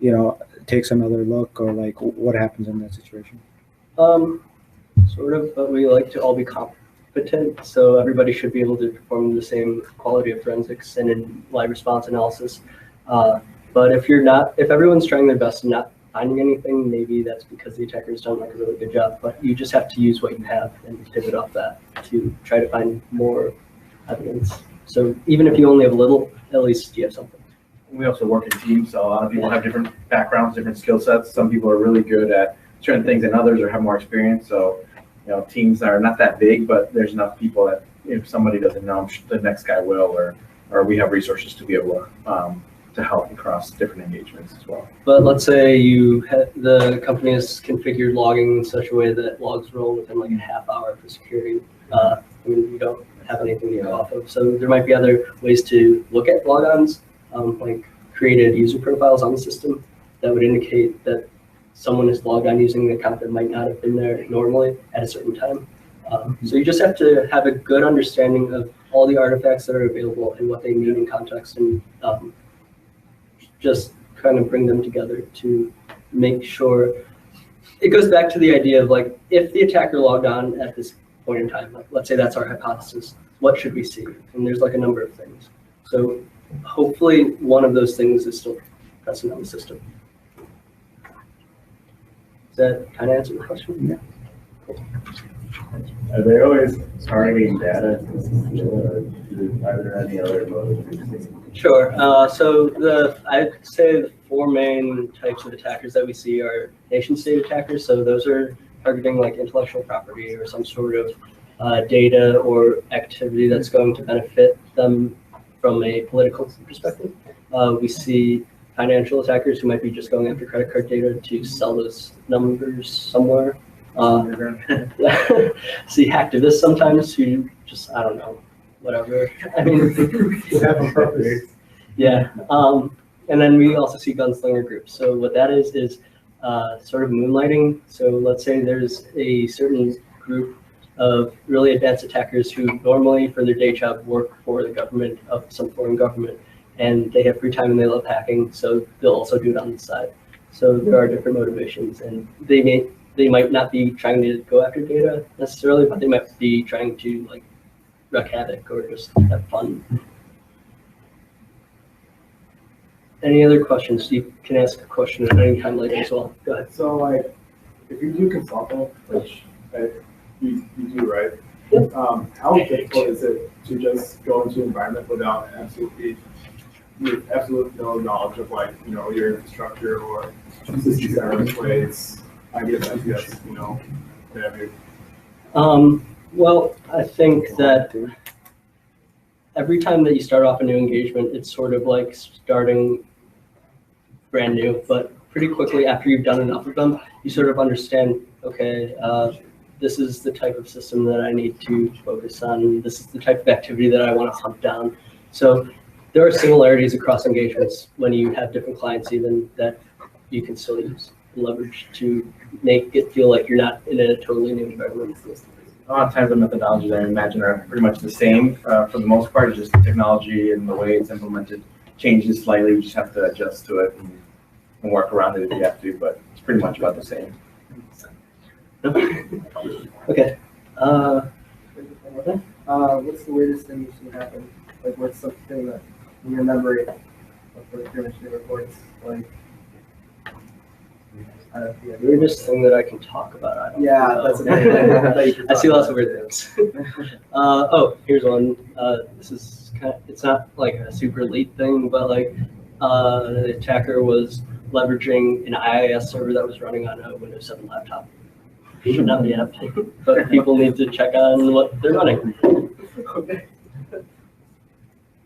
you know, takes another look, or like what happens in that situation? Sort of, but we like to all be competent, so everybody should be able to perform the same quality of forensics and in live response analysis. But if everyone's trying their best and not finding anything, maybe that's because the attacker's done like a really good job. But you just have to use what you have and pivot off that to try to find more evidence. So even if you only have a little, at least you have something. We also work in teams, so a lot of people have different backgrounds, different skill sets. Some people are really good at certain things than others, or have more experience. So, you know, teams are not that big, but there's enough people that if somebody doesn't know, the next guy will, or we have resources to be able to help across different engagements as well. But let's say the company has configured logging in such a way that logs roll within like a half hour for security. I mean, you don't have anything to go off of. So there might be other ways to look at logons, like created user profiles on the system. that would indicate that someone is logged on using an account that might not have been there normally at a certain time. So you just have to have a good understanding of all the artifacts that are available and what they mean in context, and just kind of bring them together to make sure. It goes back to the idea of like, if the attacker logged on at this point in time, like, let's say that's our hypothesis, what should we see? And there's like a number of things. So hopefully one of those things is still present on the system. Does that kind of answer the question? Yeah. Cool. Are they always targeting data? Are there any other motives? Sure. So I'd say the four main types of attackers that we see are nation-state attackers. So those are targeting like intellectual property or some sort of data or activity that's going to benefit them from a political perspective. We see financial attackers who might be just going after credit card data to sell those numbers somewhere. See hacktivists sometimes who just, I don't know, whatever. I mean, have a purpose. Yeah. And then we also see gunslinger groups. So what that is sort of moonlighting. So let's say there's a certain group of really advanced attackers who normally for their day job work for the government of some foreign government, and they have free time and they love hacking, so they'll also do it on the side. So there are different motivations, and they might not be trying to go after data necessarily, but they might be trying to like wreak havoc or just have fun. Any other questions? You can ask a question at any time later as well. Go ahead. So like, if you do consulting, which you do, right? How difficult is it to just go into an environment without absolute no knowledge of like, you know, your infrastructure or systems that are in place, IDS, you know, whatever. Well, I think that every time that you start off a new engagement, it's sort of like starting brand new, but pretty quickly after you've done enough of them, you sort of understand, okay, this is the type of system that I need to focus on. This is the type of activity that I want to hunt down. So there are similarities across engagements when you have different clients even that you can still use and leverage to make it feel like you're not in a totally new environment. A lot of times the methodologies I imagine are pretty much the same for the most part. It's just the technology and the way it's implemented changes slightly. You just have to adjust to it and work around it if you have to, but it's pretty much about the same. Okay. What's the weirdest thing you've seen happen? Like, what's something that you remember of pretty much the reports? Like, The weirdest thing that I can talk about. I don't know. that's a I see lots of weird things. Oh, here's one. This is it's not like a super elite thing, but like the attacker was leveraging an IAS server that was running on a Windows 7 laptop. Should not be happening, but people need to check on what they're running.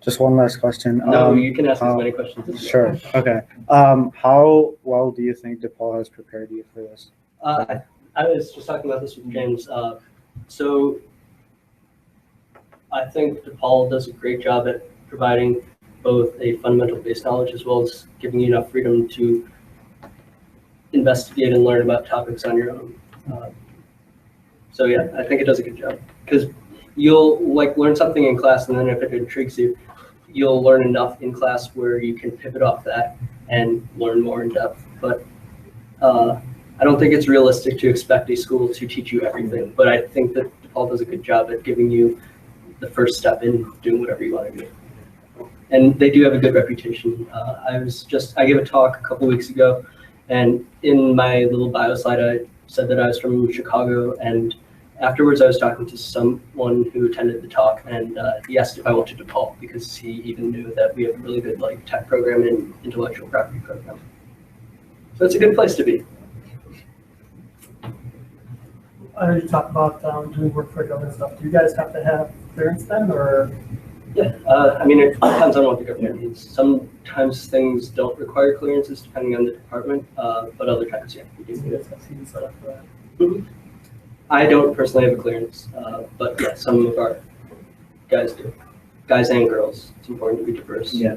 Just one last question. No, you can ask as many questions as you Sure. want. Okay. How well do you think DePaul has prepared you for this? I was just talking about this with James. So I think DePaul does a great job at providing both a fundamental base knowledge as well as giving you enough freedom to investigate and learn about topics on your own. So yeah, I think it does a good job because you'll like learn something in class, and then if it intrigues you, you'll learn enough in class where you can pivot off that and learn more in depth. But I don't think it's realistic to expect a school to teach you everything, but I think that DePaul does a good job at giving you the first step in doing whatever you want to do. And they do have a good reputation. I gave a talk a couple weeks ago, and in my little bio slide, I said that I was from Chicago, and afterwards I was talking to someone who attended the talk, and he asked if I went to DePaul because he even knew that we have a really good like tech program and intellectual property program. So it's a good place to be. I heard you talk about doing work for government stuff. Do you guys have to have clearance then, or? Yeah, I mean, it depends on what the government needs. Sometimes things don't require clearances depending on the department, but other times, yeah, we do. You guys have seen set up for that? I don't personally have a clearance, but yeah, some of our guys do. Guys and girls. It's important to be diverse. Yeah.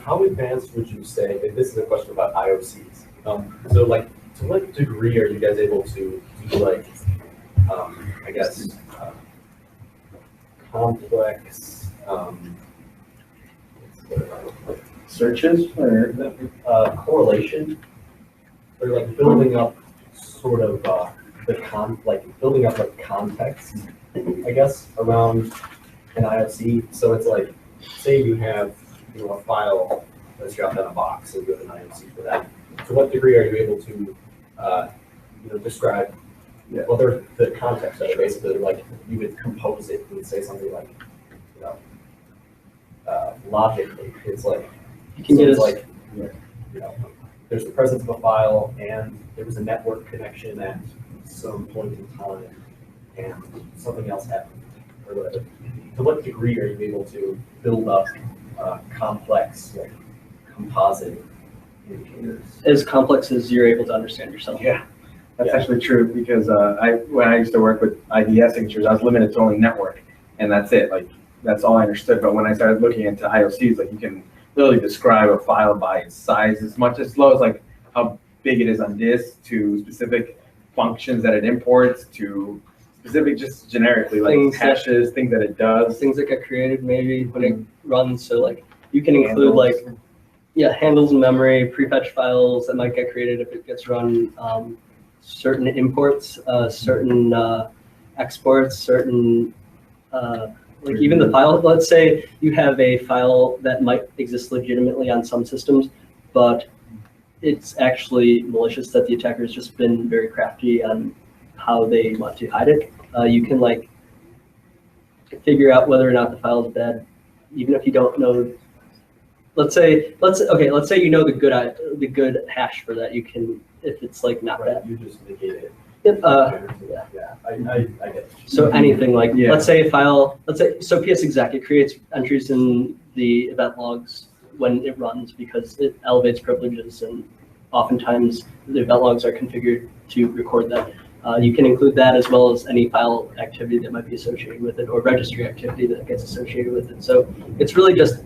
how advanced would you say, and this is a question about IOCs. So like, to what degree are you guys able to do like, I guess, complex Searches or correlation, or like building up sort of building up like context, I guess, around an IOC. So it's like, say you have a file that's dropped in a box and you have an IOC for that. To what degree are you able to describe what are the context of it? Basically, like you would compose it and say something like, logically, it's like You can get us like, there's the presence of a file and there was a network connection at some point in time and something else happened or whatever. To what degree are you able to build up complex, like composite indicators? as complex as you're able to understand yourself. Yeah, that's actually true because when I used to work with IDS signatures, I was limited to only network, and that's it. Like that's all I understood. But when I started looking into IOCs, like you can literally describe a file by its size, as low as like how big it is on disk, to specific functions that it imports, to specific just generically like Things hashes, things that it does. Things that get created maybe when it runs. So like you can include like handles in memory, prefetch files that might get created if it gets run, certain imports, certain exports, certain like even the file. Let's say you have a file that might exist legitimately on some systems, but it's actually malicious that the attacker has just been very crafty on how they want to hide it. You can like figure out whether or not the file is bad, even if you don't know. Let's say you know the good hash for that. You can, if it's like not bad. You just negate it. Yep. Yeah, I get it. So anything like, let's say a file, so PSExec, it creates entries in the event logs when it runs because it elevates privileges, and oftentimes the event logs are configured to record that. You can include that as well as any file activity that might be associated with it or registry activity that gets associated with it. So it's really just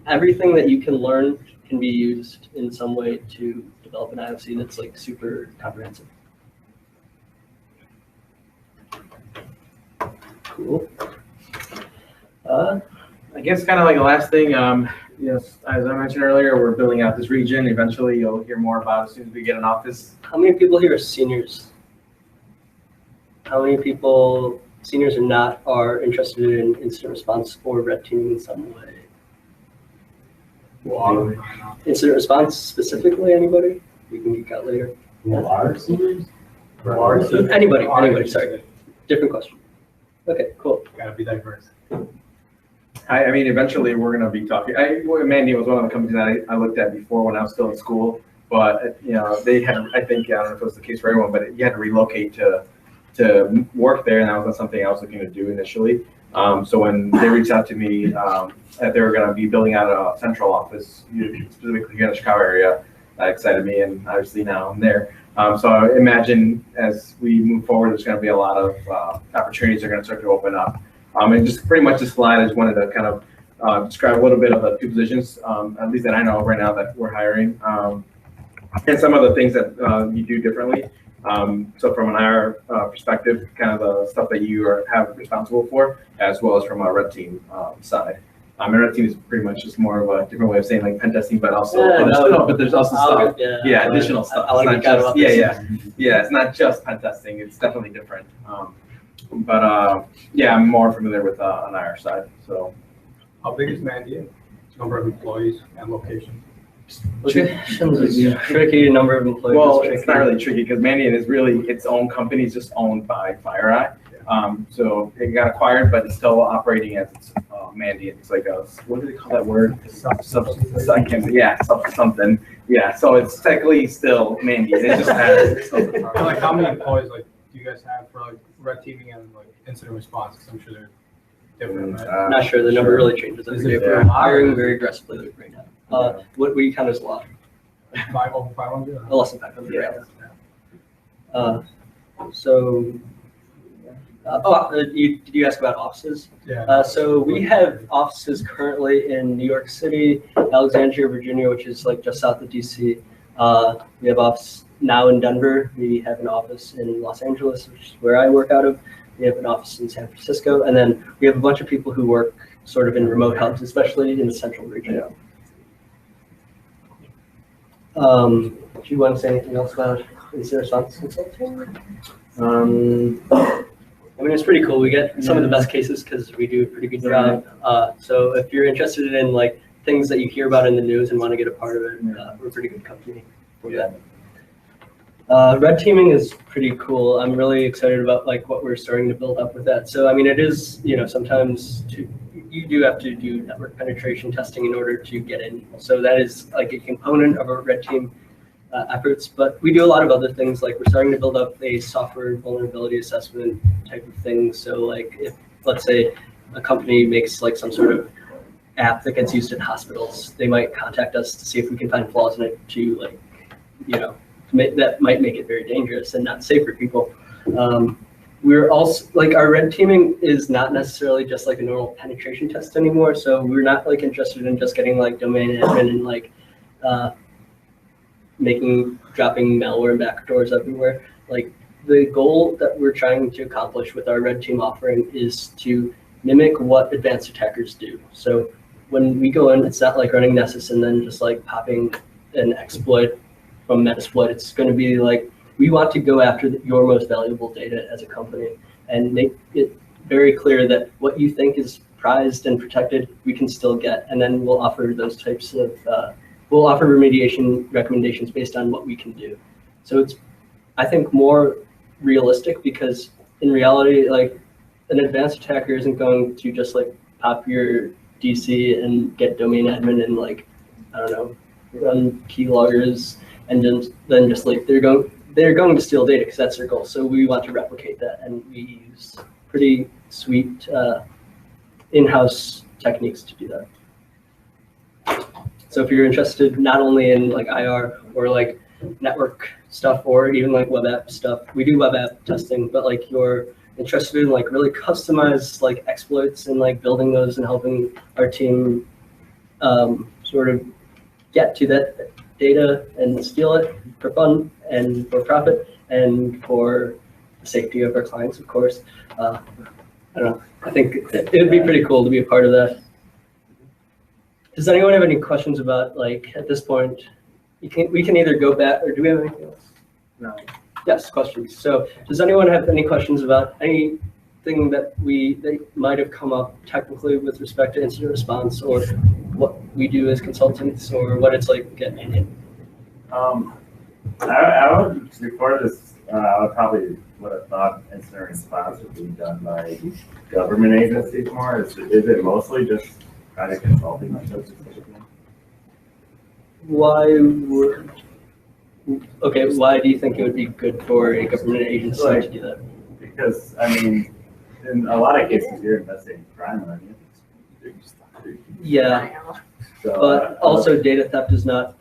everything that you can learn can be used in some way to develop an IOC that's like super comprehensive. Cool. I guess kind of like the last thing, yes, as I mentioned earlier, we're building out this region. Eventually, you'll hear more about it as soon as we get an office. How many people here are seniors? How many people, seniors or not, are interested in incident response or red teaming in some way? Incident response specifically, anybody? We can geek out later. Anybody, sorry. Different question. Okay, cool. Gotta be diverse. I mean, eventually we're going to be talking. Mandiant was one of the companies that I looked at before when I was still in school, but they had, I think, I don't know if it was the case for everyone, but you had to relocate to work there, and that wasn't something I was looking to do initially. So when they reached out to me that they were going to be building out a central office, specifically here in the Chicago area, that excited me, and obviously now I'm there. So I imagine as we move forward, there's going to be a lot of opportunities that are going to start to open up. And just pretty much this slide, I just wanted to kind of describe a little bit of the two positions, at least that I know right now that we're hiring, and some of the things that you do differently. So from an IR perspective, kind of the stuff that you have responsible for, as well as from a red team side. And red team is pretty much just more of a different way of saying like pen testing, but also but there's also stuff, additional stuff. It's not just pen testing. It's definitely different. I'm more familiar with an IR side. So, how big is Mandiant? Number of employees and location? Locations is tricky. Number of employees. Well, it's not really tricky because Mandiant is really its own company. It's just owned by FireEye. So it got acquired, but it's still operating as its Mandiant. It's like what do they call that word? Something. Yeah. So it's technically still Mandiant. It just has. Like how many employees do you guys have for like red teaming and like incident response? I'm sure they're different. Right? Not sure. The number really changes every day. We're hiring very aggressively right now. What we count as a lot? Over 500? Less than 500. Yeah. So Did you ask about offices? Yeah. So we have offices currently in New York City, Alexandria, Virginia, which is like just south of DC. We have office now in Denver. We have an office in Los Angeles, which is where I work out of. We have an office in San Francisco, and then we have a bunch of people who work sort of in remote hubs, especially in the central region. Do you want to say anything else about incident response consulting? I mean, it's pretty cool. We get some of the best cases because we do a pretty good job. So if you're interested in like things that you hear about in the news and want to get a part of it, we're a pretty good company for that. Red teaming is pretty cool. I'm really excited about like what we're starting to build up with that. So I mean, it is, you know, sometimes you do have to do network penetration testing in order to get in. So that is like a component of our red team efforts, but we do a lot of other things. Like we're starting to build up a software vulnerability assessment type of thing. So like if, let's say, a company makes like some sort of app that gets used in hospitals, they might contact us to see if we can find flaws in it to like, you know, that might make it very dangerous and not safe for people. We're also like our red teaming is not necessarily just like a normal penetration test anymore. So we're not like interested in just getting like domain admin and like dropping malware and backdoors everywhere. Like the goal that we're trying to accomplish with our red team offering is to mimic what advanced attackers do. So when we go in, it's not like running Nessus and then just like popping an exploit from Metasploit. It's going to be like, we want to go after your most valuable data as a company and make it very clear that what you think is prized and protected, we can still get. And then we'll offer those types of, we'll offer remediation recommendations based on what we can do. So it's, I think, more realistic because in reality, like an advanced attacker isn't going to just like pop your DC and get domain admin and like, I don't know, run keyloggers and then just like they're going to steal data because that's their goal. So we want to replicate that, and we use pretty sweet in-house techniques to do that. So if you're interested not only in like IR or like network stuff or even like web app stuff, we do web app testing, but like you're interested in like really customized like exploits and like building those and helping our team sort of get to that data and steal it for fun and for profit and for the safety of our clients, of course. I don't know. I think it would be pretty cool to be a part of that. Does anyone have any questions about, like, at this point, we can either go back, or do we have anything else? No. Yes, questions. So does anyone have any questions about anything that might have come up technically with respect to incident response or what we do as consultants or what it's like getting in? I would, before this, I would have thought incident response would be done by government agencies more. Is it mostly just kind of consulting like this? Why do you think it would be good for a government agency to do that? Because, I mean, in a lot of cases, you're investigating crime, aren't you? Yeah, so, but also data theft is not,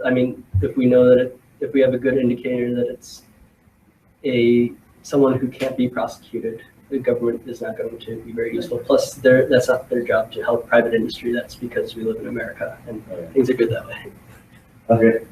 I mean, if we know that if we have a good indicator that it's someone who can't be prosecuted, the government is not going to be very useful. Plus, that's not their job to help private industry. That's because we live in America and things are good that way. Okay.